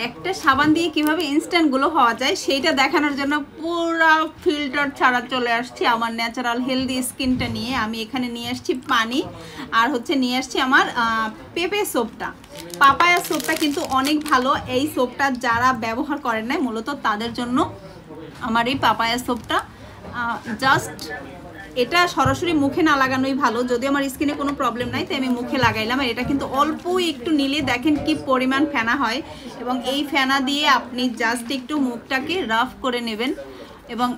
একটা সাবান দিয়ে কিভাবে ইনস্ট্যান্ট গ্লো হওয়া যায় সেইটা দেখানোর জন্য পুরো ফিল্টার ছাড়া চলে আসছি আমার ন্যাচারাল হেলদি স্কিনটা নিয়ে। আমি এখানে নিয়ে আসছি পানি আর হচ্ছে নিয়ে আসছি আমার পেঁপে সোপটা। পাপায়া সোপটা কিন্তু অনেক ভালো। এই সোপটা যারা ব্যবহার করেন না মূলত তাদের জন্য আমার এই পাপায়া সোপটা। জাস্ট এটা সরাসরি মুখে না লাগানোই ভালো, যদিও আমার স্কিনে কোনো প্রবলেম নাই তাই আমি মুখে লাগাইলাম। আর এটা কিন্তু অল্প একটু নিলে দেখেন কি পরিমাণ ফেনা হয়, এবং এই ফেনা দিয়ে আপনি জাস্ট একটু মুখটাকে রাফ করে নেবেন এবং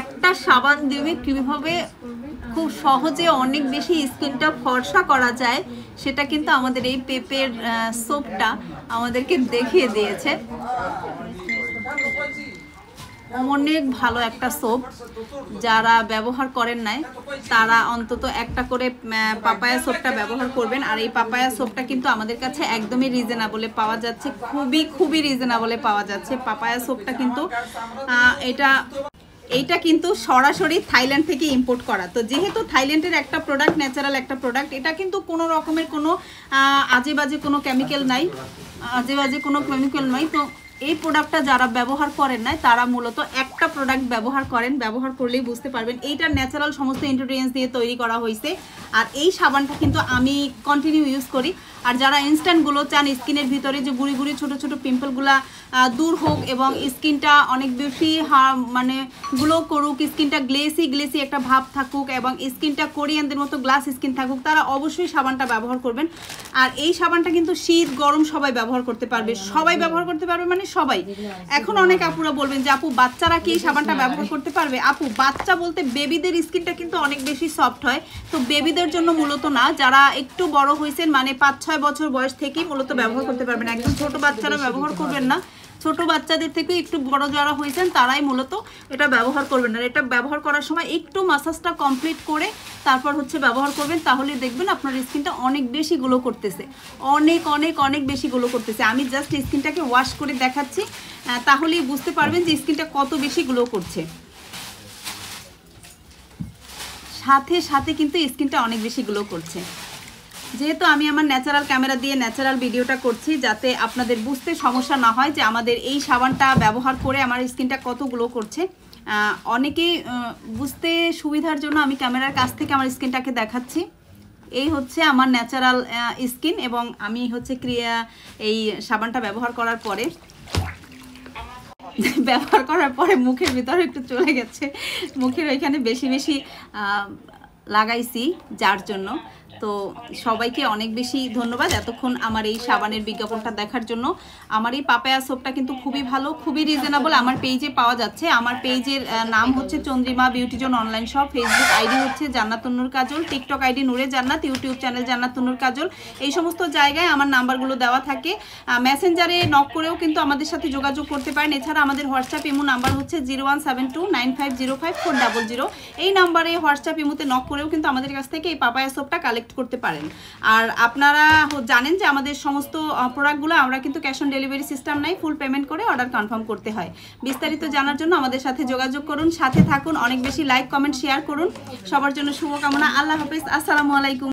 একটা সাবান দিয়ে কীভাবে খুব সহজে অনেক বেশি স্কিনটা ফর্সা করা যায় সেটা কিন্তু আমাদের এই পেঁপের সোপটা আমাদেরকে দেখিয়ে দিয়েছে। অনেক ভালো একটা সোপ, যারা ব্যবহার করেন নাই তারা অন্তত একটা করে পাপায়া সোপটা ব্যবহার করবেন। আর এই পাপায়া সোপটা কিন্তু আমাদের কাছে একদমই রিজনেবলে পাওয়া যাচ্ছে, খুবই রিজনেবলে পাওয়া যাচ্ছে। পাপায়া সোপটা কিন্তু এইটা কিন্তু সরাসরি থাইল্যান্ড থেকে ইম্পোর্ট করা। তো যেহেতু থাইল্যান্ডের একটা প্রোডাক্ট, ন্যাচারাল একটা প্রোডাক্ট, এটা কিন্তু কোনো রকমের কোনো আজেবাজে কোনো কেমিক্যাল নাই, তো এই প্রোডাক্টটা যারা ব্যবহার করেন না তারা মূলত একটা প্রোডাক্ট ব্যবহার করলেই বুঝতে পারবেন এইটা ন্যাচারাল সমস্ত ইনগ্রেডিয়েন্টস দিয়ে তৈরি করা হয়েছে। আর এই সাবানটা কিন্তু আমি কন্টিনিউ ইউজ করি। আর যারা ইনস্ট্যান্টগুলো চান স্কিনের ভিতরে যে গুড়ি গুড়ি ছোটো ছোটো পিম্পলগুলা দূর হোক এবং স্কিনটা অনেক বেশি মানে গ্লো করুক, স্কিনটা গ্লেসি একটা ভাব থাকুক এবং স্কিনটা কোরিয়ানদের মতো গ্লাস স্কিন থাকুক, তারা অবশ্যই সাবানটা ব্যবহার করবেন। আর এই সাবানটা কিন্তু শীত গরম সবাই ব্যবহার করতে পারবে, মানে সবাই। এখন অনেক আপুরা বলবেন যে আপু বাচ্চারা কি এই সাবানটা ব্যবহার করতে পারবে? আপু বাচ্চা বলতে বেবিদের স্কিনটা কিন্তু অনেক বেশি সফট হয়, তো বেবিদের জন্য মূলত না, যারা একটু বড় হয়েছেন মানে 5-6 বছর বয়স থেকেই মূলত ব্যবহার করতে পারবেন। একদম ছোট বাচ্চারা ব্যবহার করবেন না, ছোট বাচ্চাদের থেকে একটু বড় যারা হয়েছেন তারাই মূলত এটা ব্যবহার করবেন। আর এটা ব্যবহার করার সময় একটু মাসাজটা কমপ্লিট করে তারপর হচ্ছে ব্যবহার করবেন, তাহলে দেখবেন আপনার স্কিনটা অনেক বেশি গ্লো করতেছে, অনেক বেশি গ্লো করতেছে। আমি জাস্ট স্কিনটাকে ওয়াশ করে দেখাচ্ছি, তাহলেই বুঝতে পারবেন যে স্কিনটা কত বেশি গ্লো করছে। সাথে কিন্তু স্কিনটা অনেক বেশি গ্লো করছে। যেহেতু আমি আমার ন্যাচারাল ক্যামেরা দিয়ে ন্যাচারাল ভিডিওটা করছি, যাতে আপনাদের বুঝতে সমস্যা না হয় যে আমাদের এই সাবানটা ব্যবহার করে আমার স্কিনটা কত গ্লো করছে। অনেকেই বুঝতে সুবিধার জন্য আমি ক্যামেরার কাছ থেকে আমার স্কিনটাকে দেখাচ্ছি। এই হচ্ছে আমার ন্যাচারাল স্কিন, এবং আমি হচ্ছে এই সাবানটা ব্যবহার করার পরে মুখের ভিতরে একটু চলে গেছে, মুখের ওইখানে বেশি লাগাইছি যার জন্য। তো সবাইকে অনেক বেশি ধন্যবাদ এতক্ষণ আমার এই সাবানের বিজ্ঞাপনটা দেখার জন্য। আমার এই পাপায়া সোপটা কিন্তু খুবই ভালো, খুবই রিজনেবল। আমার পেজে পাওয়া যাচ্ছে। আমার পেজের নাম হচ্ছে Chandrima beauty zone online shop. Facebook ID হচ্ছে জান্নাতুন নূর কাজল, টিকটক আইডি নূরে জান্নাত, ইউটিউব চ্যানেল জান্নাতুন নূর কাজল। এই সমস্ত জায়গায় আমার নাম্বারগুলো দেওয়া থাকে। মেসেঞ্জারে নক করেও কিন্তু আমাদের সাথে যোগাযোগ করতে পারেন। এছাড়া আমাদের হোয়াটসঅ্যাপ ইমো নাম্বার হচ্ছে 0172950540। এই নাম্বারে হোয়াটসঅ্যাপ ইমোতে নক করেও কিন্তু আমাদের কাছ থেকে এই পাপায়া সোপটা কালেক্ট করতে পারেন। আর আপনারা জানেন যে আমাদের সমস্ত প্রোডাক্টগুলো আমরা কিন্তু ক্যাশ অন ডেলিভারি সিস্টেম নাই, ফুল পেমেন্ট করে অর্ডার কনফার্ম করতে হয়। বিস্তারিত জানার জন্য আমাদের সাথে যোগাযোগ করুন, সাথে থাকুন, অনেক বেশি লাইক কমেন্ট শেয়ার করুন। সবার জন্য শুভকামনা। আল্লাহ হাফেজ, আসসালামু আলাইকুম।